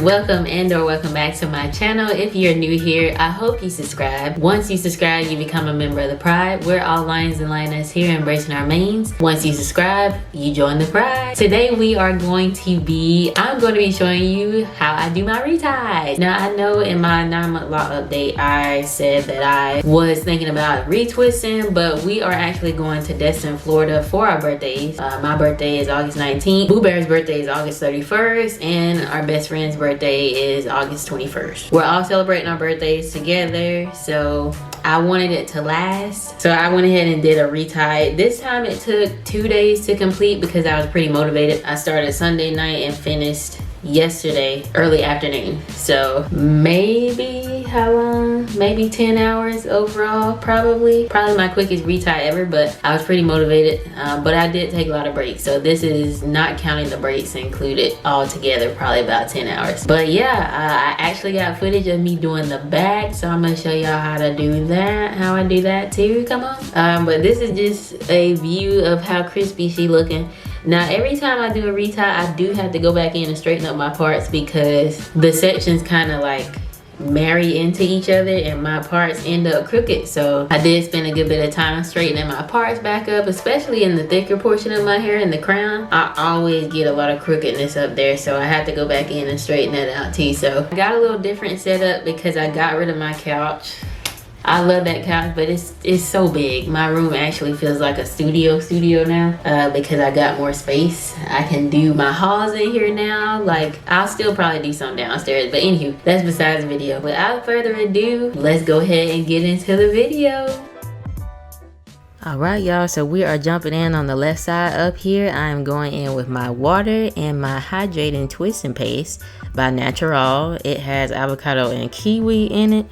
Welcome or welcome back to my channel. If you're new here, I hope you subscribe. Once you subscribe, you become a member of the Pride. We're all lions and lioness here embracing our mains. Once you subscribe, you join the Pride. Today I'm going to be showing you how I do my reties. Now I know in my 9-month lock update, I said that I was thinking about retwisting, but we are actually going to Destin, Florida for our birthdays. My birthday is August 19th. Boo Bear's birthday is August 31st, and our best friend's birthday is August 21st. We're all celebrating our birthdays together, so I wanted it to last. So I went ahead and did a retie. This time it took 2 days to complete because I was pretty motivated. I started Sunday night and finished yesterday early afternoon. So maybe how long? Maybe 10 hours overall, probably my quickest retie ever, but I was pretty motivated. But I did take a lot of breaks, so this is not counting the breaks included all together, probably about 10 hours. But yeah, I actually got footage of me doing the back, so I'm gonna show y'all how to do that, how I do that too. Come on. But this is just a view of how crispy she looking. Now every time I do a retie, I do have to go back in and straighten up my parts because the sections kind of like marry into each other and my parts end up crooked. So I did spend a good bit of time straightening my parts back up, especially in the thicker portion of my hair in the crown. I always get a lot of crookedness up there, so I had to go back in and straighten that out too. So I got a little different setup because I got rid of my couch. I love that couch, but it's so big. My room actually feels like a studio now because I got more space. I can do my hauls in here now. Like, I'll still probably do some downstairs, but anywho, that's besides the video. Without further ado, let's go ahead and get into the video. Alright y'all, so we are jumping in on the left side up here. I am going in with my water and my hydrating twisting paste by Natural. It has avocado and kiwi in it.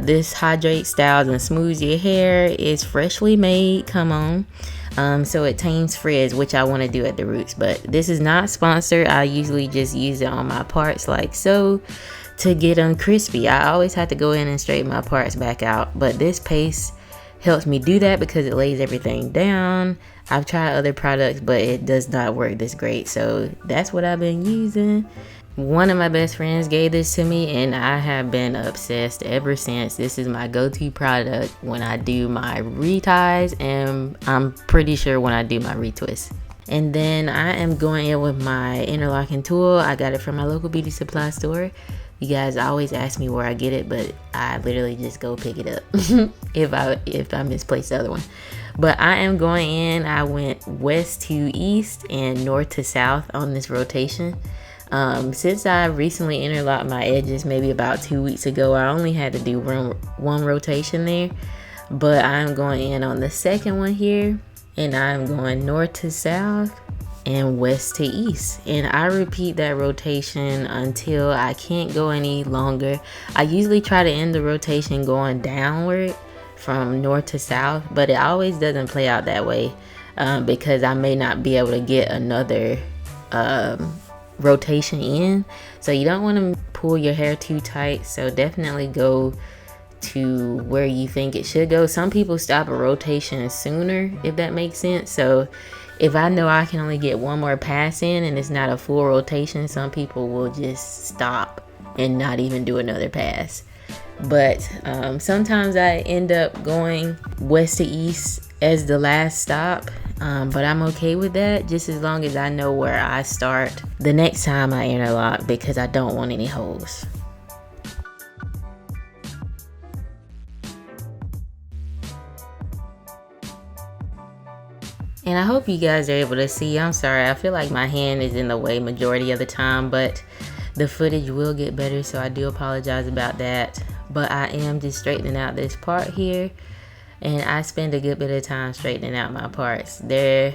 This hydrates, styles, and smooths your hair. Is freshly made, come on. So it tames frizz, which I want to do at the roots, but this is not sponsored. I usually just use it on my parts like so to get them crispy. I always have to go in and straighten my parts back out, but this paste helps me do that because it lays everything down. I've tried other products, but it does not work this great, so that's what I've been using. One of my best friends gave this to me and I have been obsessed ever since. This is my go-to product when I do my reties, and I'm pretty sure when I do my retwists. And then I am going in with my interlocking tool. I got it from my local beauty supply store. You guys always ask me where I get it, but I literally just go pick it up if I misplace the other one. But I am going in. I went west to east and north to south on this rotation. Since I recently interlocked my edges maybe about 2 weeks ago, I only had to do one rotation there, but I'm going in on the second one here, and I'm going north to south and west to east, and I repeat that rotation until I can't go any longer. I usually try to end the rotation going downward from north to south, but it always doesn't play out that way because I may not be able to get another rotation in. So you don't want to pull your hair too tight, so definitely go to where you think it should go. Some people stop a rotation sooner, if that makes sense. So if I know I can only get one more pass in and it's not a full rotation, some people will just stop and not even do another pass. But sometimes I end up going west to east as the last stop, but I'm okay with that just as long as I know where I start the next time I interlock, because I don't want any holes. And I hope you guys are able to see. I'm sorry, I feel like my hand is in the way majority of the time, but the footage will get better, so I do apologize about that. But I am just straightening out this part here, and I spend a good bit of time straightening out my parts. They're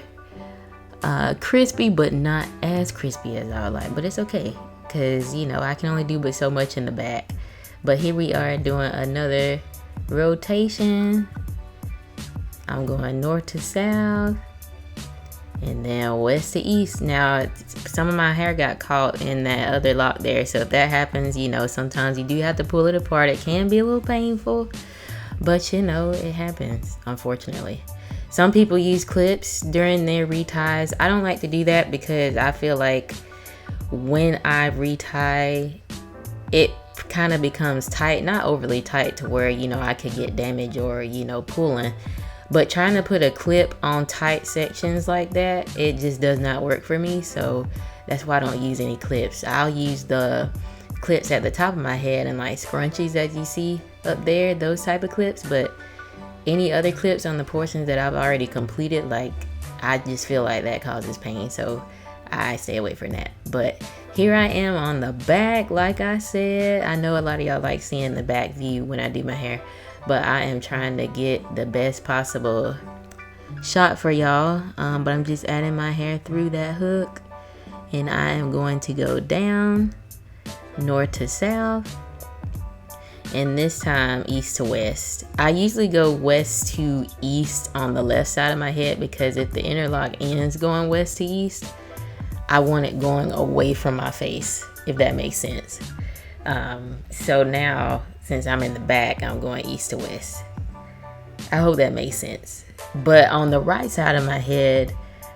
crispy, but not as crispy as I would like, but it's okay because, you know, I can only do but so much in the back. But here we are doing another rotation. I'm going north to south and then west to east. Now some of my hair got caught in that other lock there, so if that happens, you know, sometimes you do have to pull it apart. It can be a little painful, but you know, it happens, unfortunately. Some people use clips during their reties. I don't like to do that because I feel like when I retie, it kind of becomes tight, not overly tight to where, you know, I could get damage or, you know, pulling. But trying to put a clip on tight sections like that, it just does not work for me. So that's why I don't use any clips. I'll use the clips at the top of my head and like scrunchies that you see up there, those type of clips. But any other clips on the portions that I've already completed, like, I just feel like that causes pain. So I stay away from that. But here I am on the back. Like I said, I know a lot of y'all like seeing the back view when I do my hair, but I am trying to get the best possible shot for y'all. But I'm just adding my hair through that hook, and I am going to go down north to south, and this time east to west. I usually go west to east on the left side of my head, because if the interlock ends going west to east, I want it going away from my face, if that makes sense. So now, since I'm in the back, I'm going east to west. I hope that makes sense. But on the right side of my head,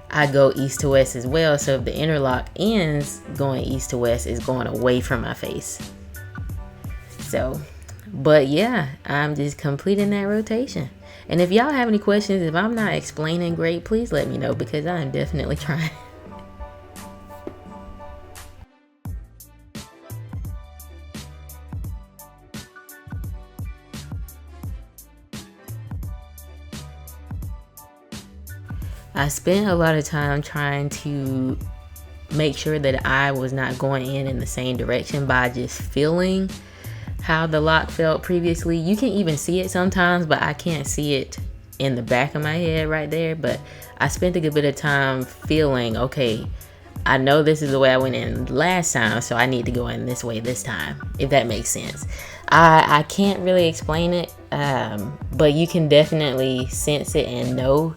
I go east to west as well. So if the interlock ends going east to west, it's going away from my face. So, but yeah, I'm just completing that rotation. And if y'all have any questions, if I'm not explaining great, please let me know, because I'm definitely trying. I spent a lot of time trying to make sure that I was not going in the same direction by just feeling how the lock felt previously. You can even see it sometimes, but I can't see it in the back of my head right there. But I spent a good bit of time feeling, okay, I know this is the way I went in last time, so I need to go in this way this time, if that makes sense. I can't really explain it, but you can definitely sense it and know.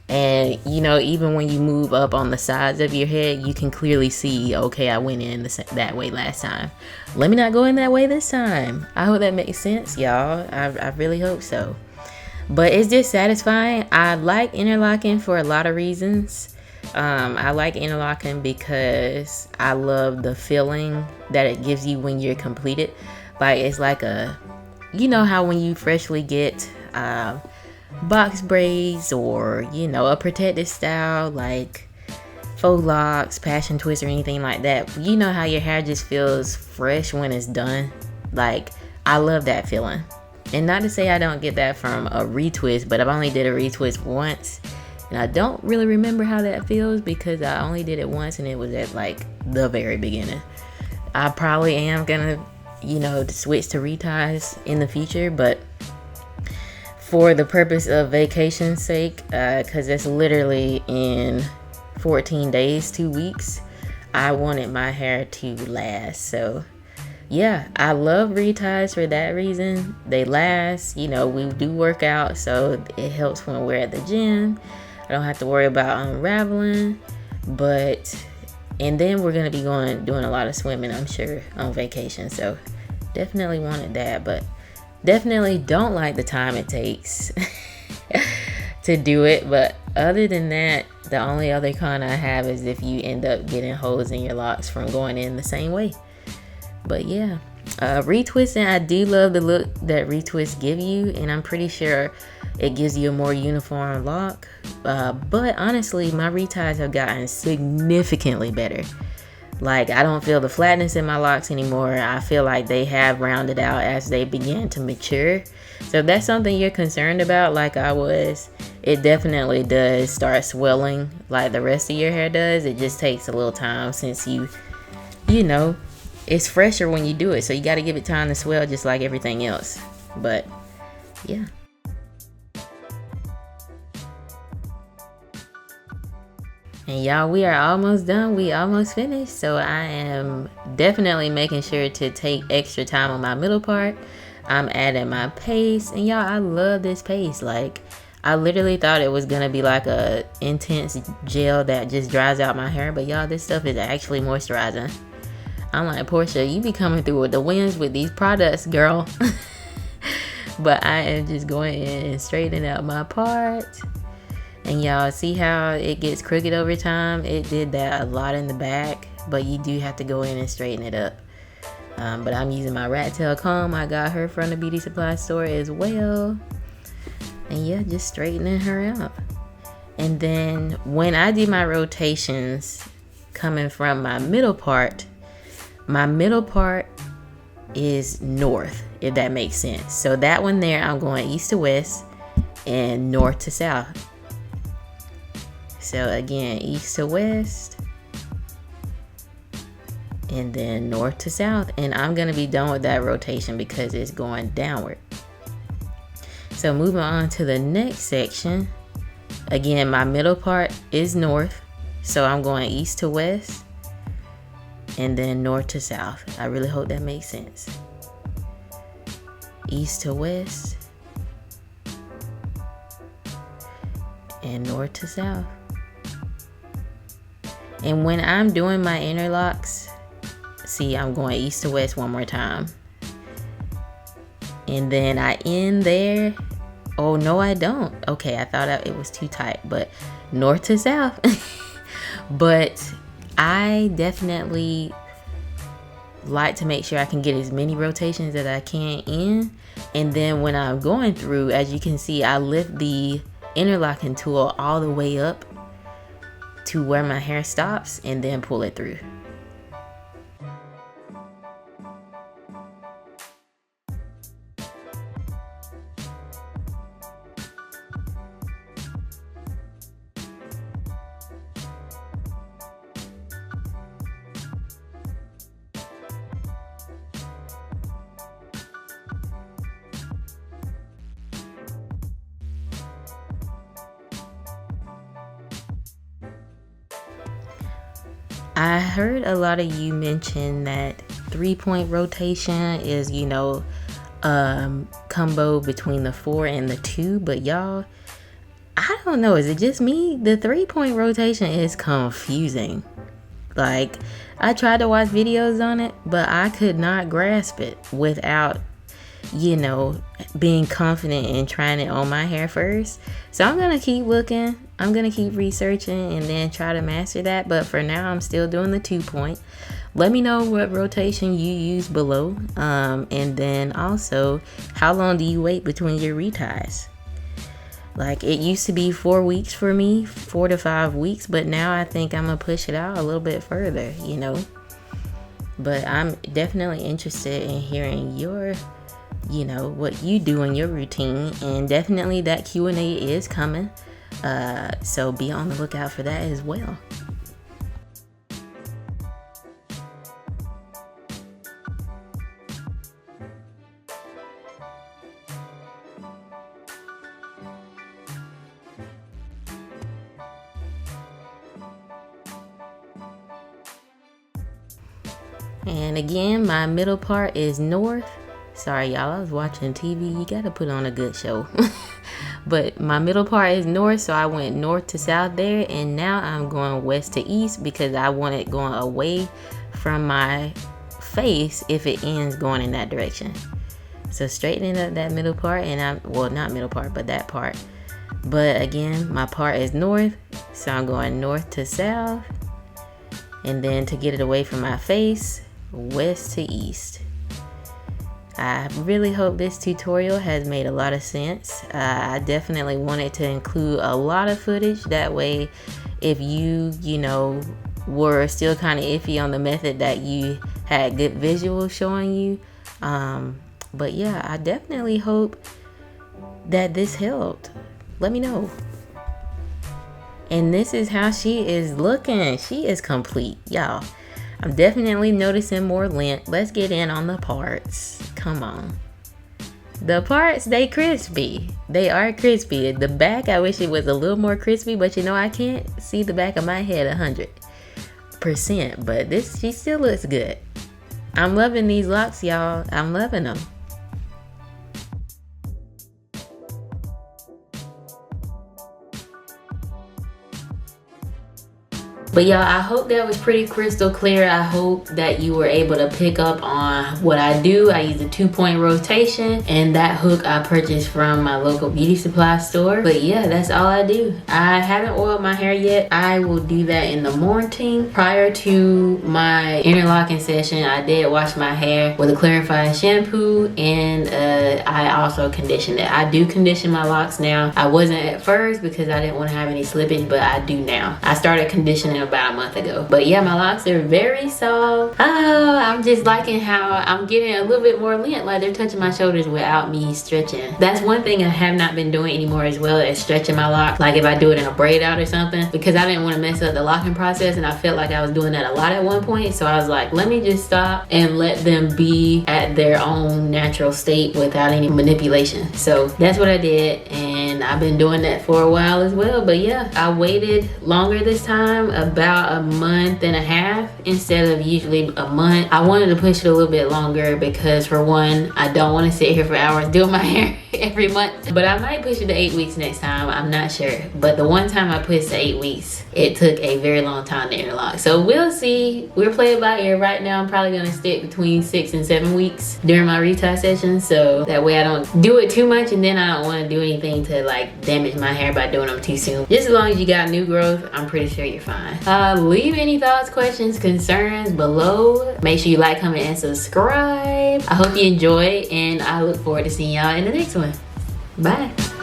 And, you know, even when you move up on the sides of your head, you can clearly see, okay, I went in that way last time. Let me not go in that way this time. I hope that makes sense, y'all. I really hope so. But it's just satisfying. I like interlocking for a lot of reasons. I like interlocking because I love the feeling that it gives you when you're completed. Like, it's like you know how when you freshly get box braids, or, you know, a protected style like faux locks, passion twist, or anything like that, you know how your hair just feels fresh when it's done. Like, I love that feeling. And not to say I don't get that from a retwist, but I've only did a retwist once, and I don't really remember how that feels, because I only did it once, and it was at like the very beginning. I probably am gonna, you know, switch to reties in the future, but for the purpose of vacation's sake, because it's literally in 14 days, 2 weeks, I wanted my hair to last. So yeah, I love reties for that reason. They last. You know, we do work out, so it helps when we're at the gym. I don't have to worry about unraveling. And then we're gonna be doing a lot of swimming, I'm sure, on vacation. So definitely wanted that, but definitely don't like the time it takes to do it. But other than that, the only other con I have is if you end up getting holes in your locks from going in the same way. But yeah, retwisting, I do love the look that retwists give you, and I'm pretty sure it gives you a more uniform lock. But honestly, my reties have gotten significantly better. Like, I don't feel the flatness in my locks anymore. I feel like they have rounded out as they begin to mature. So if that's something you're concerned about, like I was, it definitely does start swelling like the rest of your hair does. It just takes a little time, since you know, it's fresher when you do it. So you got to give it time to swell, just like everything else. But yeah. And y'all, we are almost done. We almost finished. So I am definitely making sure to take extra time on my middle part. I'm adding my paste. And y'all, I love this paste. Like, I literally thought it was going to be like a intense gel that just dries out my hair. But y'all, this stuff is actually moisturizing. I'm like, Portia, you be coming through with the winds with these products, girl. But I am just going in and straightening out my part. And y'all see how it gets crooked over time? It did that a lot in the back, but you do have to go in and straighten it up. But I'm using my rat tail comb. I got her from the beauty supply store as well. And yeah, just straightening her out. And then when I do my rotations coming from my middle part is north, if that makes sense. So that one there, I'm going east to west and north to south. So again, east to west and then north to south. And I'm going to be done with that rotation because it's going downward. So moving on to the next section. Again, my middle part is north. So I'm going east to west and then north to south. I really hope that makes sense. East to west and north to south. And when I'm doing my interlocks, see, I'm going east to west one more time. And then I end there. Oh, no, I don't. Okay, I thought it was too tight, but north to south. But I definitely like to make sure I can get as many rotations as I can in. And then when I'm going through, as you can see, I lift the interlocking tool all the way up to where my hair stops and then pull it through. I heard a lot of you mention that 3-point rotation is, combo between the 4 and the 2, but y'all, I don't know, is it just me? The 3-point rotation is confusing. Like, I tried to watch videos on it, but I could not grasp it without, being confident in trying it on my hair first. So I'm gonna keep looking, I'm gonna keep researching and then try to master that. But for now, I'm still doing the 2-point. Let me know what rotation you use below, and then also how long do you wait between your reties? Like, it used to be 4 weeks for me, 4 to 5 weeks, but now I think I'm gonna push it out a little bit further, But I'm definitely interested in hearing your what you do in your routine, and definitely that Q&A is coming, so be on the lookout for that as well. And again, my middle part is north. Sorry, y'all, I was watching TV. You gotta put on a good show. But my middle part is north, so I went north to south there. And now I'm going west to east because I want it going away from my face if it ends going in that direction. So straightening up that middle part, and not middle part, but that part. But again, my part is north, so I'm going north to south. And then to get it away from my face, west to east. I really hope this tutorial has made a lot of sense. I definitely wanted to include a lot of footage. That way, if you, were still kind of iffy on the method, that you had good visuals showing you. But yeah, I definitely hope that this helped. Let me know. And this is how she is looking. She is complete, y'all. I'm definitely noticing more length. Let's get in on the parts. Come on. The parts, they crispy. They are crispy. The back, I wish it was a little more crispy, but I can't see the back of my head 100%. But she still looks good. I'm loving these locks, y'all. I'm loving them. But y'all, I hope that was pretty crystal clear. I hope that you were able to pick up on what I do. I use a 2-point rotation, and that hook I purchased from my local beauty supply store. But yeah, that's all I do. I haven't oiled my hair yet. I will do that in the morning. Prior to my interlocking session, I did wash my hair with a clarifying shampoo, and I also conditioned it. I do condition my locks now. I wasn't at first because I didn't want to have any slippage, but I do now. I started conditioning about a month ago. But yeah, my locks are very soft. Oh, I'm just liking how I'm getting a little bit more length, like they're touching my shoulders without me stretching. That's one thing I have not been doing anymore as well, as stretching my locks. Like if I do it in a braid out or something, because I didn't want to mess up the locking process, and I felt like I was doing that a lot at one point. So I was like, let me just stop and let them be at their own natural state without any manipulation. So that's what I did, and I've been doing that for a while as well. But yeah, I waited longer this time, about a month and a half instead of usually a month. I wanted to push it a little bit longer because, for one, I don't want to sit here for hours doing my hair every month. But I might push it to 8 weeks next time. I'm not sure. But the one time I pushed to 8 weeks, it took a very long time to interlock. So we'll see. We're playing by ear right now. I'm probably gonna stick between 6 and 7 weeks during my retie session, so that way I don't do it too much, and then I don't want to do anything to like damage my hair by doing them too soon. Just as long as you got new growth, I'm pretty sure you're fine. Leave any thoughts, questions, concerns below. Make sure you like, comment, and subscribe. I hope you enjoyed, and I look forward to seeing y'all in the next one. Bye.